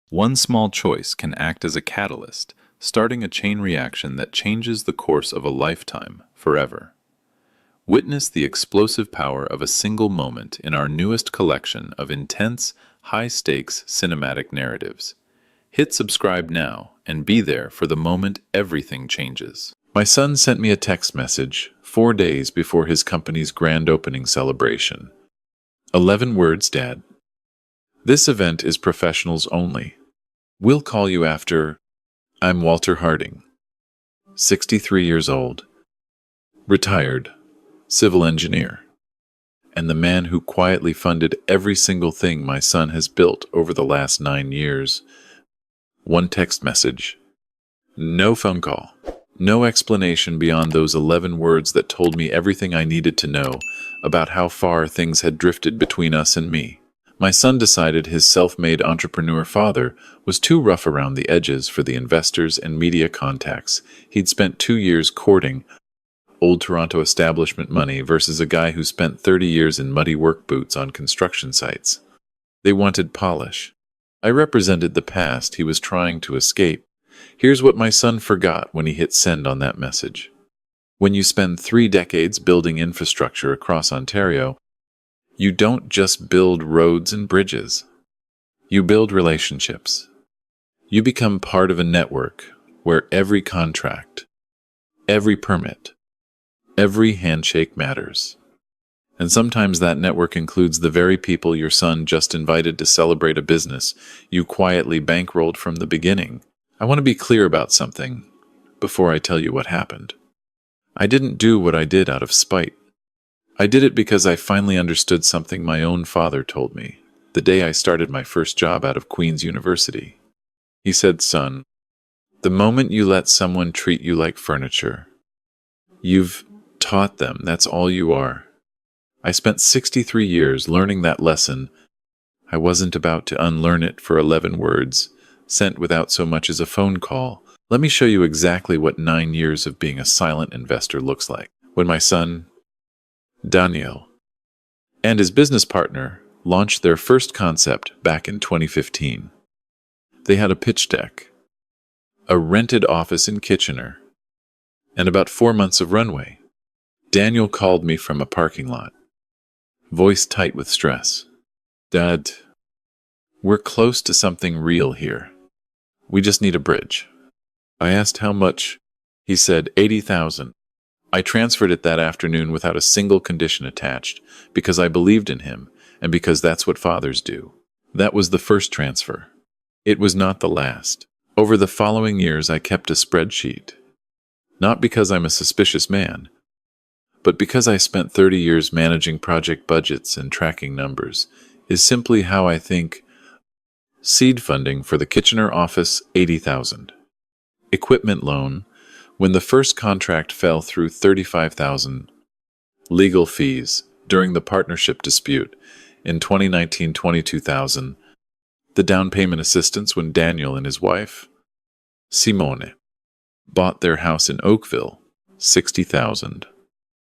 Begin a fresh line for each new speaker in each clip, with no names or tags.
One small choice can act as a catalyst, starting a chain reaction that changes the course of a lifetime forever. Witness the explosive power of a single moment in our newest collection of intense, high-stakes cinematic narratives. Hit subscribe now and be there for the moment everything changes. My son sent me a text message 4 days before his company's grand opening celebration. 11 words, Dad. This event is professionals only. We'll call you after. I'm Walter Harding, 63 years old, retired, civil engineer, and the man who quietly funded every single thing my son has built over the last 9 years. One text message. No phone call. No explanation beyond those 11 words that told me everything I needed to know about how far things had drifted between us and me. My son decided his self-made entrepreneur father was too rough around the edges for the investors and media contacts he'd spent 2 years courting. Old Toronto establishment money versus a guy who spent 30 years in muddy work boots on construction sites. They wanted polish. I represented the past he was trying to escape. Here's what my son forgot when he hit send on that message. When you spend 3 decades building infrastructure across Ontario, you don't just build roads and bridges. You build relationships. You become part of a network where every contract, every permit, every handshake matters. And sometimes that network includes the very people your son just invited to celebrate a business you quietly bankrolled from the beginning. I want to be clear about something before I tell you what happened. I didn't do what I did out of spite. I did it because I finally understood something my own father told me the day I started my first job out of Queen's University. He said, "Son, the moment you let someone treat you like furniture, you've taught them that's all you are." I spent 63 years learning that lesson. I wasn't about to unlearn it for 11 words, sent without so much as a phone call. Let me show you exactly what 9 years of being a silent investor looks like. When my son, Daniel, and his business partner launched their first concept back in 2015. They had a pitch deck, a rented office in Kitchener, and about 4 months of runway. Daniel called me from a parking lot, voice tight with stress. "Dad, we're close to something real here. We just need a bridge." I asked how much. He said, $80,000. I transferred it that afternoon without a single condition attached, because I believed in him, and because that's what fathers do. That was the first transfer. It was not the last. Over the following years, I kept a spreadsheet. Not because I'm a suspicious man, but because I spent 30 years managing project budgets and tracking numbers, is simply how I think. Seed funding for the Kitchener office, $80,000. Equipment loan, when the first contract fell through, $35,000. Legal fees during the partnership dispute in 2019, $22,000. The down payment assistance when Daniel and his wife, Simone, bought their house in Oakville, $60,000.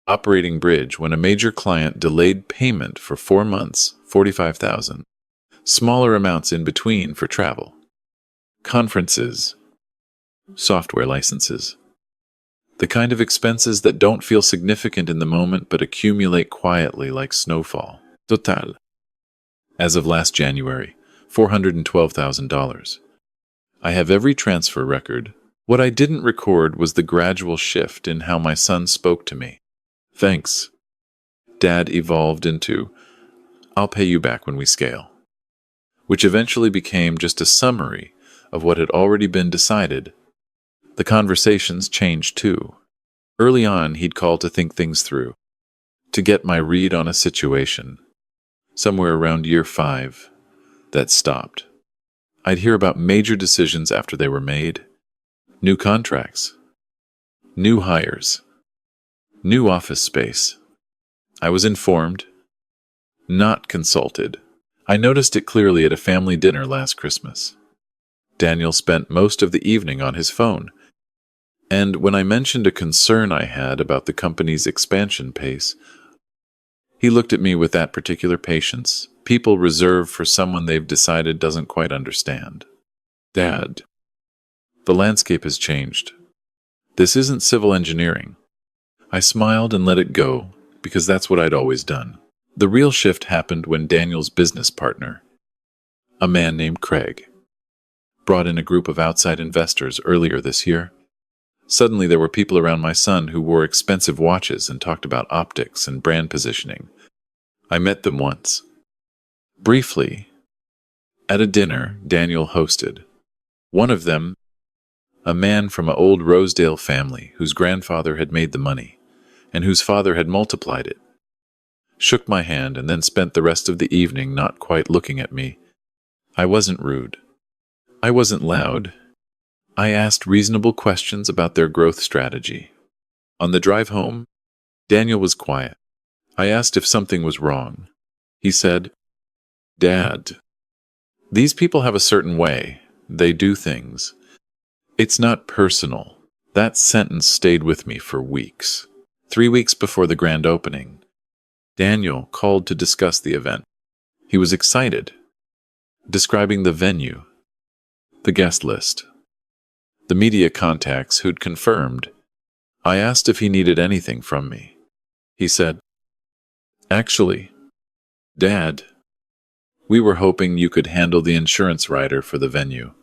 Operating bridge when a major client delayed payment for 4 months, $45,000. Smaller amounts in between for travel. Conferences, software licenses. The kind of expenses that don't feel significant in the moment but accumulate quietly like snowfall. Total. As of last January, $412,000. I have every transfer record. What I didn't record was the gradual shift in how my son spoke to me. "Thanks." Dad evolved into, "I'll pay you back when we scale," which eventually became just a summary of what had already been decided. The conversations changed too. Early on, he'd call to think things through, to get my read on a situation. Somewhere around year 5, that stopped. I'd hear about major decisions after they were made. New contracts, new hires, new office space. I was informed, not consulted. I noticed it clearly at a family dinner last Christmas. Daniel spent most of the evening on his phone. And when I mentioned a concern I had about the company's expansion pace, he looked at me with that particular patience people reserve for someone they've decided doesn't quite understand. Dad, the landscape has changed. This isn't civil engineering. I smiled and let it go, because that's what I'd always done. The real shift happened when Daniel's business partner, a man named Craig, brought in a group of outside investors earlier this year. Suddenly there were people around my son who wore expensive watches and talked about optics and brand positioning. I met them once, briefly, at a dinner Daniel hosted. One of them, a man from an old Rosedale family whose grandfather had made the money, and whose father had multiplied it, shook my hand and then spent the rest of the evening not quite looking at me. I wasn't rude. I wasn't loud. I asked reasonable questions about their growth strategy. On the drive home, Daniel was quiet. I asked if something was wrong. He said, "Dad, these people have a certain way. They do things. It's not personal." That sentence stayed with me for weeks. 3 weeks before the grand opening, Daniel called to discuss the event. He was excited, describing the venue, the guest list, the media contacts who'd confirmed. I asked if he needed anything from me. He said, "Actually, Dad, we were hoping you could handle the insurance rider for the venue.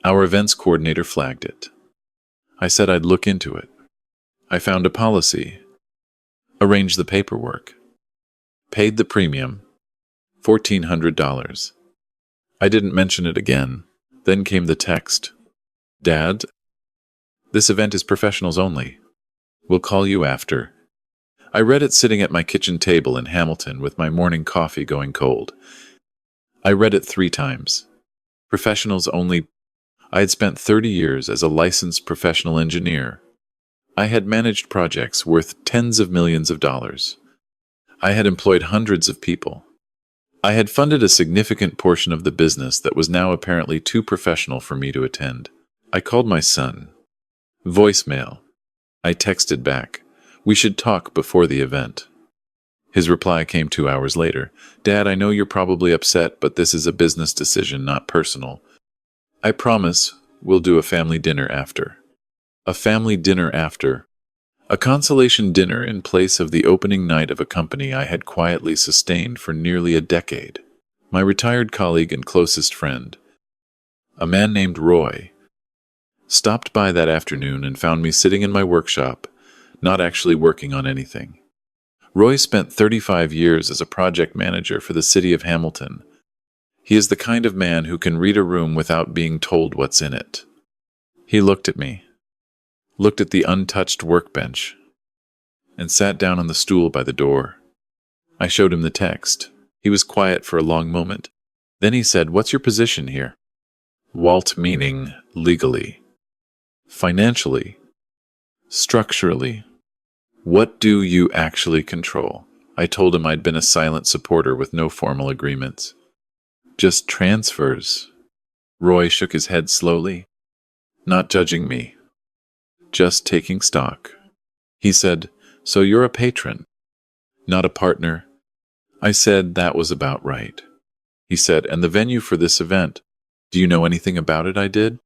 Our events coordinator flagged it." I said I'd look into it. I found a policy, arranged the paperwork, paid the premium, $1,400. I didn't mention it again. Then came the text. "Dad, this event is professionals only. We'll call you after." I read it sitting at my kitchen table in Hamilton with my morning coffee going cold. I read it 3 times. Professionals only. I had spent 30 years as a licensed professional engineer. I had managed projects worth tens of millions of dollars. I had employed hundreds of people. I had funded a significant portion of the business that was now apparently too professional for me to attend. I called my son. Voicemail. I texted back, "We should talk before the event." His reply came 2 hours later. "Dad, I know you're probably upset, but this is a business decision, not personal. I promise we'll do a family dinner after." A family dinner after. A consolation dinner in place of the opening night of a company I had quietly sustained for nearly a decade. My retired colleague and closest friend, a man named Roy, stopped by that afternoon and found me sitting in my workshop, not actually working on anything. Roy spent 35 years as a project manager for the city of Hamilton. He is the kind of man who can read a room without being told what's in it. He looked at me, looked at the untouched workbench, and sat down on the stool by the door. I showed him the text. He was quiet for a long moment. Then he said, "What's your position here?" Walt meaning legally, financially, structurally. What do you actually control? I told him I'd been a silent supporter with no formal agreements. Just transfers. Roy shook his head slowly, not judging me, just taking stock. He said, "So you're a patron, not a partner?" I said that was about right. He said, "And the venue for this event, do you know anything about it?" I did.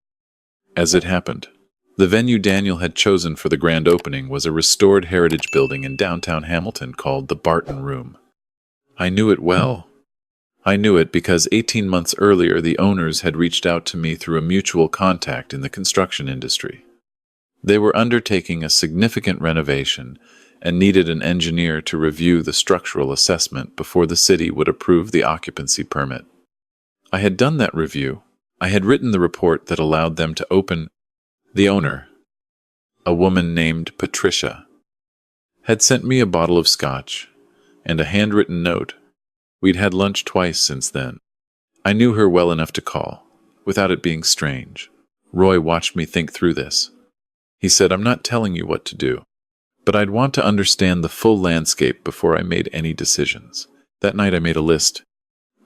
As it happened, the venue Daniel had chosen for the grand opening was a restored heritage building in downtown Hamilton called the Barton Room. I knew it well. I knew it because 18 months earlier the owners had reached out to me through a mutual contact in the construction industry. They were undertaking a significant renovation and needed an engineer to review the structural assessment before the city would approve the occupancy permit. I had done that review. I had written the report that allowed them to open. The owner, a woman named Patricia, had sent me a bottle of scotch and a handwritten note. We'd had lunch twice since then. I knew her well enough to call, without it being strange. Roy watched me think through this. He said, "I'm not telling you what to do, but I'd want to understand the full landscape before I made any decisions." That night I made a list,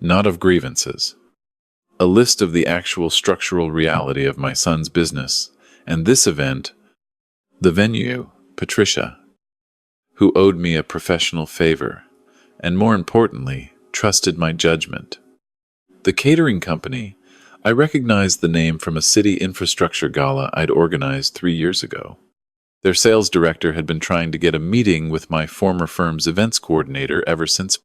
not of grievances, a list of the actual structural reality of my son's business, and this event, the venue, Patricia, who owed me a professional favor, and more importantly, trusted my judgment. The catering company, I recognized the name from a city infrastructure gala I'd organized 3 years ago. Their sales director had been trying to get a meeting with my former firm's events coordinator ever since,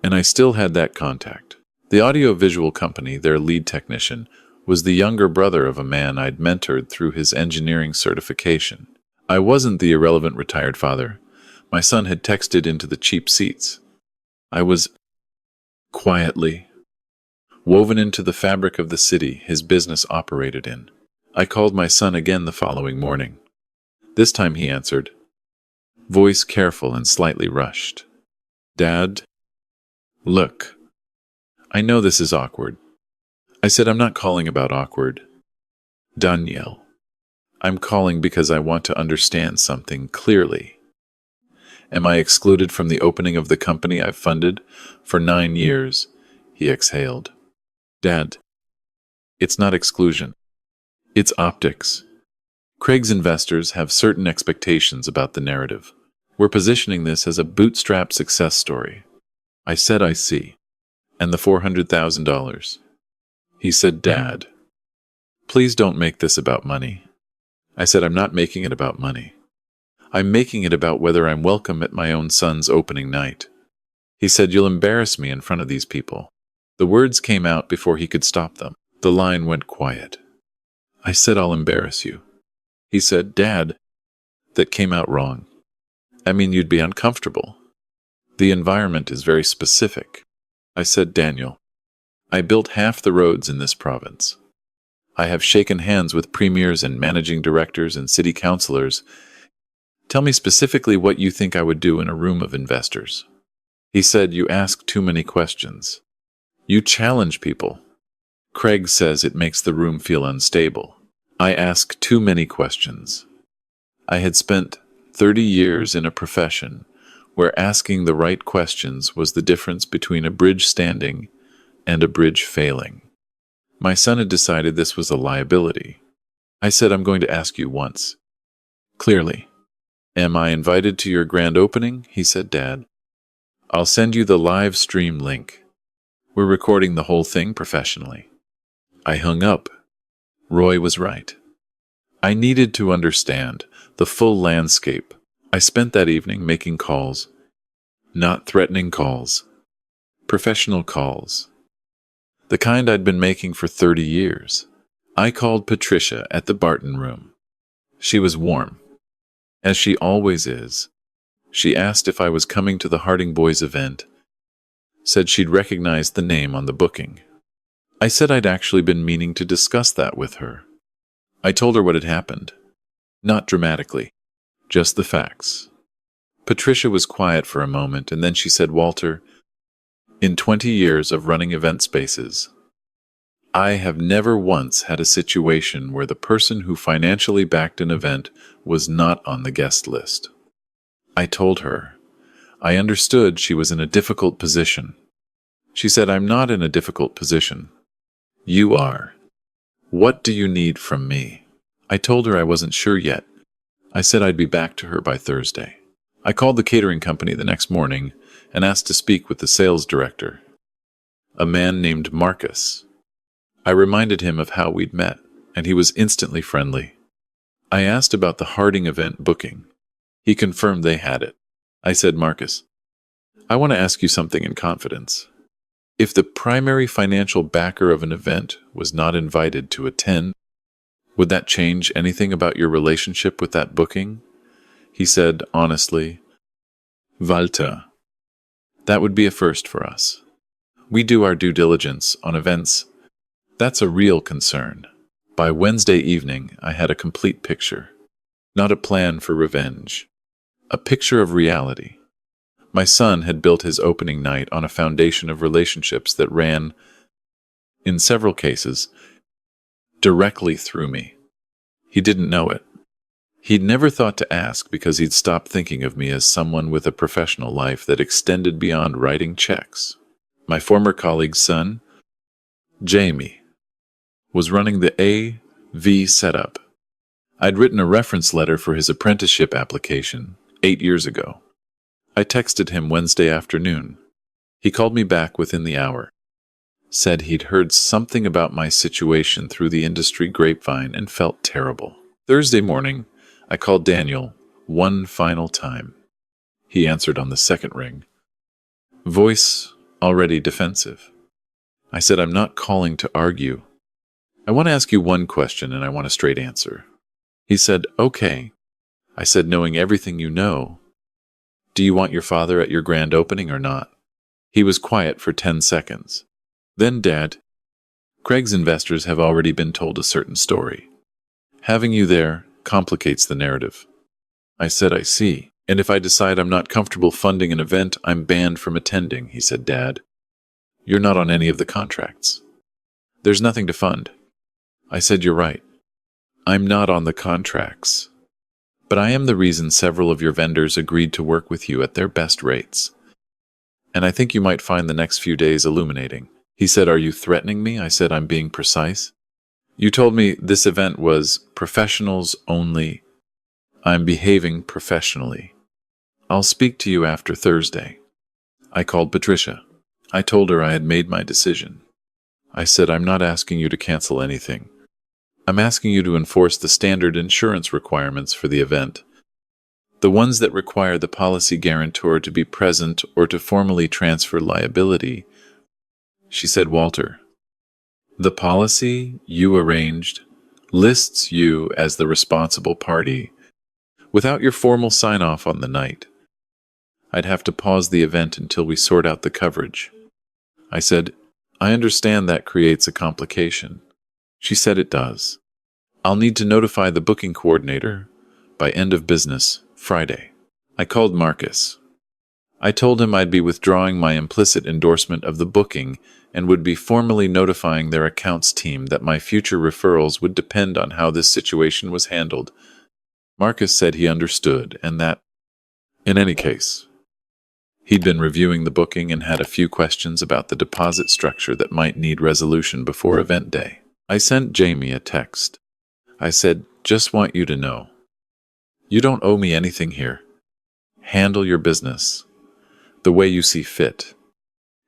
and I still had that contact. The audio-visual company, their lead technician, was the younger brother of a man I'd mentored through his engineering certification. I wasn't the irrelevant retired father. My son had texted into the cheap seats. I was, quietly, woven into the fabric of the city his business operated in. I called my son again the following morning. This time he answered, voice careful and slightly rushed. Dad, look, I know this is awkward. I said, I'm not calling about awkward. Danielle, I'm calling because I want to understand something clearly. Am I excluded from the opening of the company I've funded for 9 years? He exhaled. Dad, it's not exclusion. It's optics. Craig's investors have certain expectations about the narrative. We're positioning this as a bootstrap success story. I said, I see. And the $400,000. He said, Dad, please don't make this about money. I said, I'm not making it about money. I'm making it about whether I'm welcome at my own son's opening night. He said, you'll embarrass me in front of these people. The words came out before he could stop them. The line went quiet. I said, I'll embarrass you. He said, Dad, that came out wrong. I mean, you'd be uncomfortable. The environment is very specific. I said, Daniel, I built half the roads in this province. I have shaken hands with premiers and managing directors and city councilors. Tell me specifically what you think I would do in a room of investors. He said, you ask too many questions. You challenge people. Craig says it makes the room feel unstable. I ask too many questions. I had spent 30 years in a profession where asking the right questions was the difference between a bridge standing and a bridge failing. My son had decided this was a liability. I said, I'm going to ask you once. Clearly. Am I invited to your grand opening? He said, Dad. I'll send you the live stream link. We're recording the whole thing professionally. I hung up. Roy was right. I needed to understand the full landscape. I spent that evening making calls. Not threatening calls. Professional calls. The kind I'd been making for 30 years. I called Patricia at the Barton Room. She was warm, as she always is. She asked if I was coming to the Harding Boys event, said she'd recognized the name on the booking. I said I'd actually been meaning to discuss that with her. I told her what had happened. Not dramatically, just the facts. Patricia was quiet for a moment, and then she said, Walter, in 20 years of running event spaces, I have never once had a situation where the person who financially backed an event was not on the guest list. I told her. I understood she was in a difficult position. She said, I'm not in a difficult position. You are. What do you need from me? I told her I wasn't sure yet. I said I'd be back to her by Thursday. I called the catering company the next morning and asked to speak with the sales director, a man named Marcus. I reminded him of how we'd met, and he was instantly friendly. I asked about the Harding event booking. He confirmed they had it. I said, Marcus, I want to ask you something in confidence. If the primary financial backer of an event was not invited to attend, would that change anything about your relationship with that booking? He said, honestly, Walter, that would be a first for us. We do our due diligence on events. That's a real concern. By Wednesday evening, I had a complete picture. Not a plan for revenge. A picture of reality. My son had built his opening night on a foundation of relationships that ran, in several cases, directly through me. He didn't know it. He'd never thought to ask because he'd stopped thinking of me as someone with a professional life that extended beyond writing checks. My former colleague's son, Jamie, was running the AV setup. I'd written a reference letter for his apprenticeship application 8 years ago. I texted him Wednesday afternoon. He called me back within the hour. said he'd heard something about my situation through the industry grapevine and felt terrible. Thursday morning, I called Daniel one final time. He answered on the second ring, voice already defensive. I said, I'm not calling to argue. I want to ask you one question and I want a straight answer. He said, okay. I said, knowing everything you know, do you want your father at your grand opening or not? He was quiet for 10 seconds. Then, Dad, Craig's investors have already been told a certain story. Having you there complicates the narrative. I said, I see. And if I decide I'm not comfortable funding an event, I'm banned from attending, he said, Dad. You're not on any of the contracts. There's nothing to fund. I said, you're right. I'm not on the contracts. But I am the reason several of your vendors agreed to work with you at their best rates. And I think you might find the next few days illuminating. He said, are you threatening me? I said, I'm being precise. You told me this event was professionals only. I'm behaving professionally. I'll speak to you after Thursday. I called Patricia. I told her I had made my decision. I said, I'm not asking you to cancel anything. I'm asking you to enforce the standard insurance requirements for the event. The ones that require the policy guarantor to be present or to formally transfer liability. She said, Walter, the policy you arranged lists you as the responsible party without your formal sign-off on the night. I'd have to pause the event until we sort out the coverage. I said, I understand that creates a complication. She said it does. I'll need to notify the booking coordinator by end of business Friday. I called Marcus. I told him I'd be withdrawing my implicit endorsement of the booking and would be formally notifying their accounts team that my future referrals would depend on how this situation was handled. Marcus said he understood and that, in any case, he'd been reviewing the booking and had a few questions about the deposit structure that might need resolution before event day. I sent Jamie a text. I said, just want you to know. You don't owe me anything here. Handle your business the way you see fit.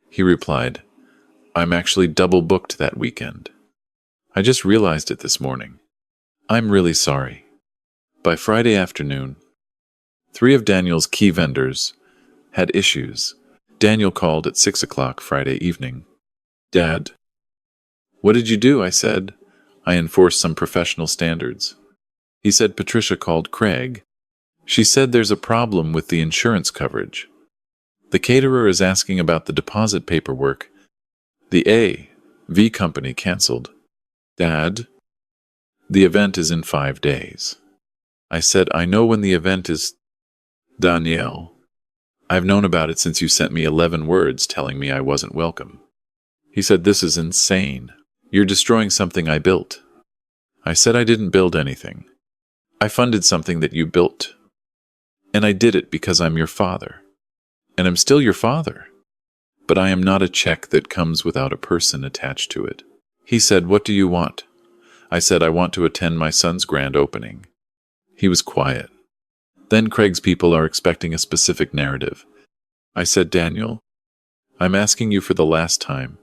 He replied, I'm actually double booked that weekend. I just realized it this morning. I'm really sorry. By Friday afternoon, 3 of Daniel's key vendors had issues. Daniel called at 6 o'clock Friday evening. Dad, what did you do? I said. I enforced some professional standards. He said Patricia called Craig. She said there's a problem with the insurance coverage. The caterer is asking about the deposit paperwork. The AV company canceled. Dad, the event is in 5 days. I said, I know when the event is. Danielle, I've known about it since you sent me 11 words telling me I wasn't welcome. He said, this is insane. You're destroying something I built. I said I didn't build anything. I funded something that you built. And I did it because I'm your father. And I'm still your father. But I am not a check that comes without a person attached to it. He said, what do you want? I said, I want to attend my son's grand opening. He was quiet. Then Craig's people are expecting a specific narrative. I said, Daniel, I'm asking you for the last time.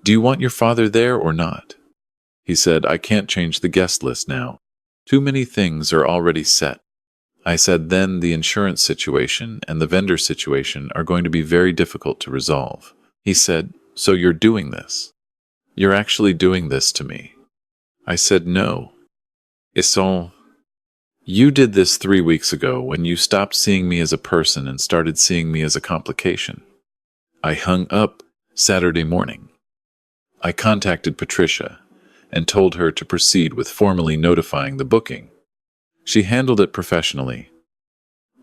Do you want your father there or not? He said, I can't change the guest list now. Too many things are already set. I said, then the insurance situation and the vendor situation are going to be very difficult to resolve. He said, so you're doing this? You're actually doing this to me? I said, no. It's all. You did this 3 weeks ago when you stopped seeing me as a person and started seeing me as a complication. I hung up Saturday morning. I contacted Patricia and told her to proceed with formally notifying the booking. She handled it professionally,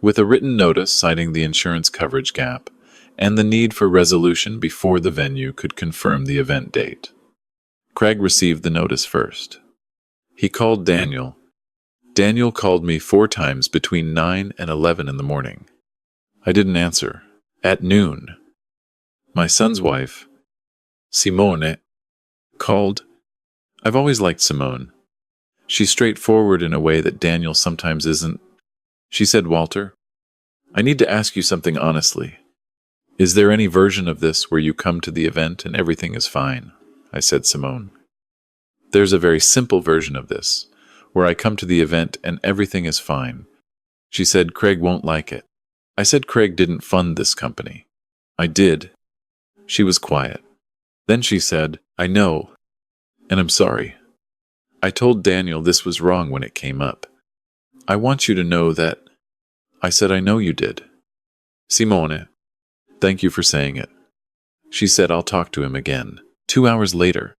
with a written notice citing the insurance coverage gap and the need for resolution before the venue could confirm the event date. Craig received the notice first. He called Daniel. Daniel called me 4 times between 9 and 11 in the morning. I didn't answer. At noon, my son's wife, Simone, called. I've always liked Simone. She's straightforward in a way that Daniel sometimes isn't. She said, Walter, I need to ask you something honestly. Is there any version of this where you come to the event and everything is fine? I said, Simone. There's a very simple version of this, where I come to the event and everything is fine. She said, Craig won't like it. I said Craig didn't fund this company. I did. She was quiet. Then she said, I know, and I'm sorry. I told Daniel this was wrong when it came up. I want you to know that. I said, I know you did. Simone, thank you for saying it. She said, I'll talk to him again. 2 hours later,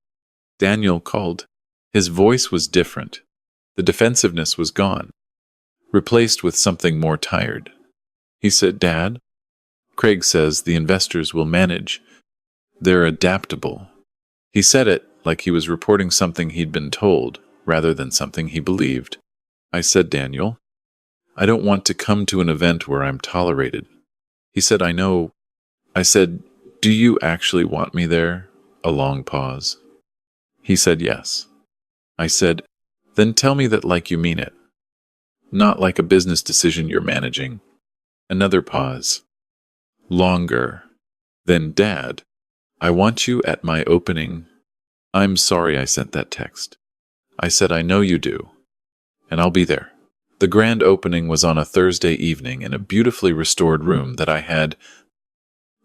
Daniel called. His voice was different. The defensiveness was gone, replaced with something more tired. He said, Dad, Craig says the investors will manage. They're adaptable. He said it like he was reporting something he'd been told, rather than something he believed. I said, Daniel, I don't want to come to an event where I'm tolerated. He said, I know. I said, do you actually want me there? A long pause. He said, yes. I said, then tell me that like you mean it. Not like a business decision you're managing. Another pause. Longer. Then, Dad, I want you at my opening. I'm sorry I sent that text. I said, I know you do. And I'll be there. The grand opening was on a Thursday evening in a beautifully restored room that I had,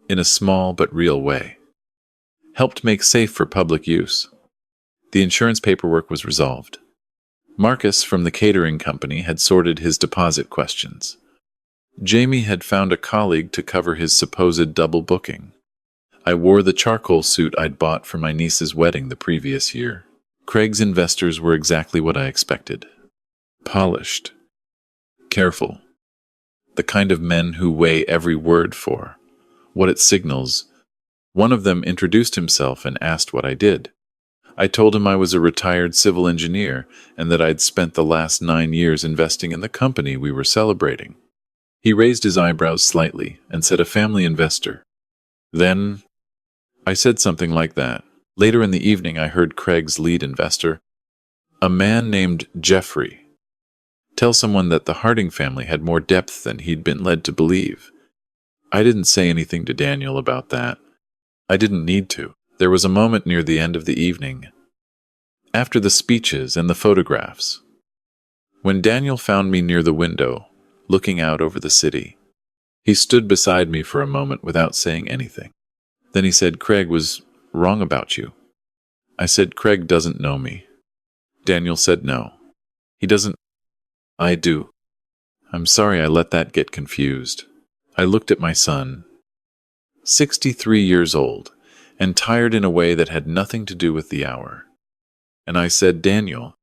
in a small but real way, helped make safe for public use. The insurance paperwork was resolved. Marcus from the catering company had sorted his deposit questions. Jamie had found a colleague to cover his supposed double booking. I wore the charcoal suit I'd bought for my niece's wedding the previous year. Craig's investors were exactly what I expected. Polished. Careful. The kind of men who weigh every word for what it signals. One of them introduced himself and asked what I did. I told him I was a retired civil engineer and that I'd spent the last 9 years investing in the company we were celebrating. He raised his eyebrows slightly and said, a family investor. Then I said something like that. Later in the evening, I heard Craig's lead investor, a man named Jeffrey, tell someone that the Harding family had more depth than he'd been led to believe. I didn't say anything to Daniel about that. I didn't need to. There was a moment near the end of the evening, after the speeches and the photographs, when Daniel found me near the window, looking out over the city. He stood beside me for a moment without saying anything. Then he said, Craig was wrong about you. I said, Craig doesn't know me. Daniel said, no. He doesn't. I do. I'm sorry I let that get confused. I looked at my son, 63 years old, and tired in a way that had nothing to do with the hour. And I said, Daniel,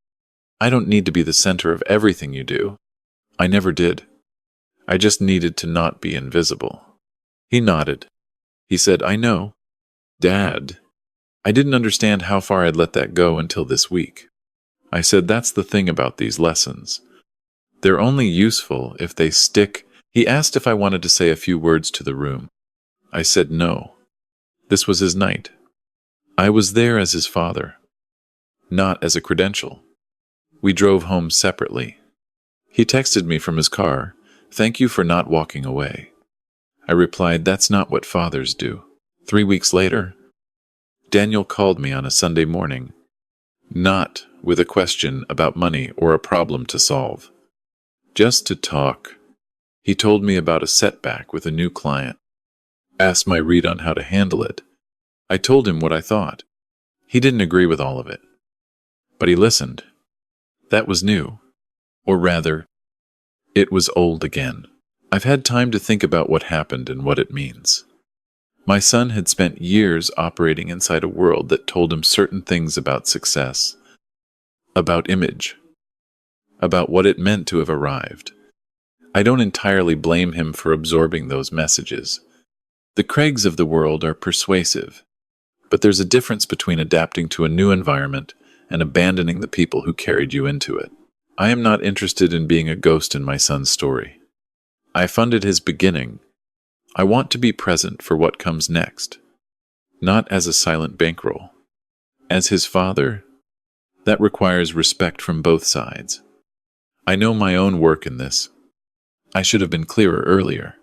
I don't need to be the center of everything you do. I never did. I just needed to not be invisible. He nodded. He said, I know. Dad. I didn't understand how far I'd let that go until this week. I said, that's the thing about these lessons. They're only useful if they stick. He asked if I wanted to say a few words to the room. I said no. This was his night. I was there as his father, not as a credential. We drove home separately. He texted me from his car, thank you for not walking away. I replied, that's not what fathers do. 3 weeks later, Daniel called me on a Sunday morning, not with a question about money or a problem to solve. Just to talk. He told me about a setback with a new client, asked my read on how to handle it. I told him what I thought. He didn't agree with all of it, but he listened. That was new. Or rather, it was old again. I've had time to think about what happened and what it means. My son had spent years operating inside a world that told him certain things about success, about image, about what it meant to have arrived. I don't entirely blame him for absorbing those messages. The Craigs of the world are persuasive, but there's a difference between adapting to a new environment and abandoning the people who carried you into it. I am not interested in being a ghost in my son's story. I funded his beginning. I want to be present for what comes next, not as a silent bankroll. As his father, that requires respect from both sides. I know my own work in this. I should have been clearer earlier.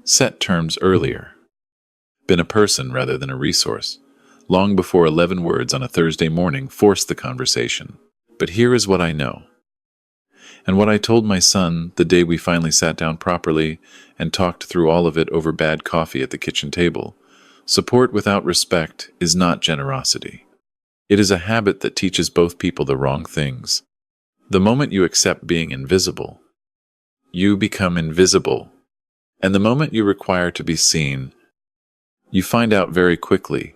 Set terms earlier. been a person rather than a resource, long before 11 words on a Thursday morning forced the conversation. But here is what I know, and what I told my son the day we finally sat down properly and talked through all of it over bad coffee at the kitchen table. Support without respect is not generosity. It is a habit that teaches both people the wrong things. The moment you accept being invisible, you become invisible. And the moment you require to be seen, you find out very quickly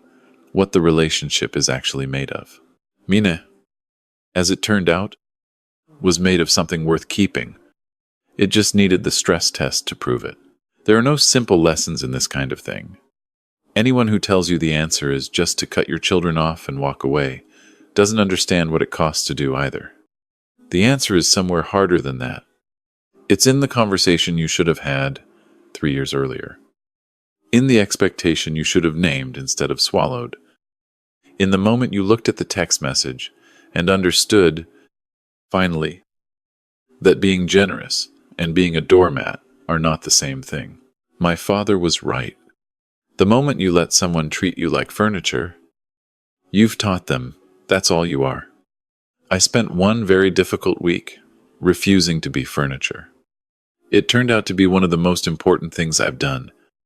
what the relationship is actually made of. Mine, as it turned out, was made of something worth keeping. It just needed the stress test to prove it. There are no simple lessons in this kind of thing. Anyone who tells you the answer is just to cut your children off and walk away doesn't understand what it costs to do either. The answer is somewhere harder than that. It's in the conversation you should have had 3 years earlier. In the expectation you should have named instead of swallowed. In the moment you looked at the text message and understood, finally, that being generous and being a doormat are not the same thing. My father was right. The moment you let someone treat you like furniture, you've taught them that's all you are. I spent one very difficult week refusing to be furniture. It turned out to be one of the most important things I've done,